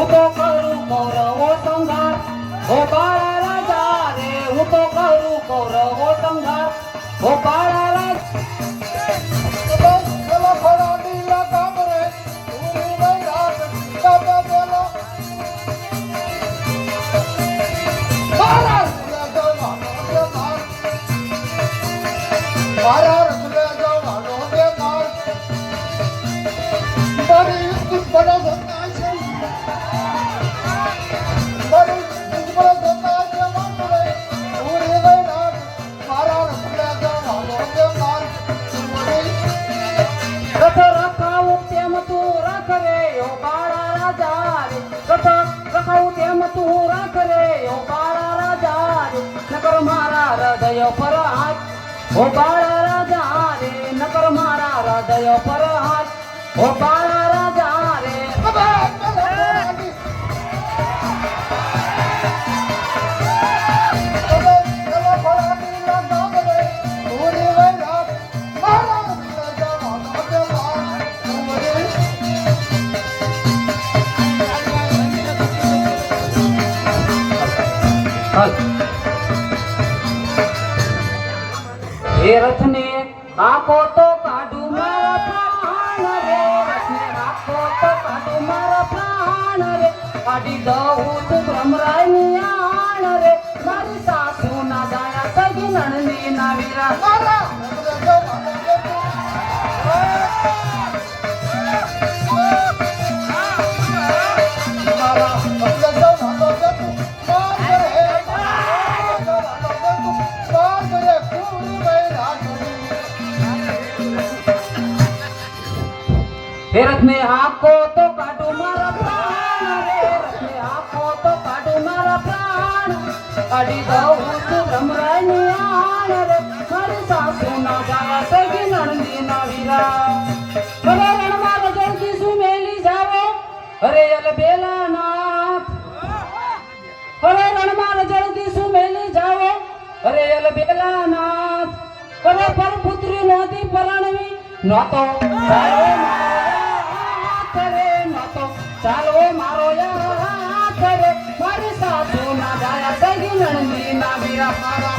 હું તો કરું કૌરવો સંઘાર હો બાળા રાજા રે હું તો કરું કૌરવો સંઘાર હો બાળા રાજા હૃદય પર હાથ હો બાળા રાજા રે નકર મારા હૃદય પર હાથ હો બાળા રાજા રે એ રથને આખો તો કાઢું મારા પ્રાણ રે રથને આખો તો કાઢું મારા પ્રાણ રે કાઢી દઉં છું ભ્રમરાયની આણ રે મારી સાસુ ના જાયા સગી નણની ના વીરા રથ में आखो तो काटू मारा प्राण रे रथ में आखो तो काटू मारा प्राण काटी दऊं છું ભ્રમરાયની આણ રે મારી સાસુ ના જાયા સગી નણની ના વીરા મને રણમાં રજળતી સુમેલી જાવે અરે અલ બેલાનાથ અરે રણમાં રજળતી સુમેલી જાવે અરે અલ બેલાનાથ અરે પર પુત્રી નોતી પરણવી નોતો ચાલો મારો યાદ રે મારી સાસુ ના જાયા સગી નણની ના વીરા મારા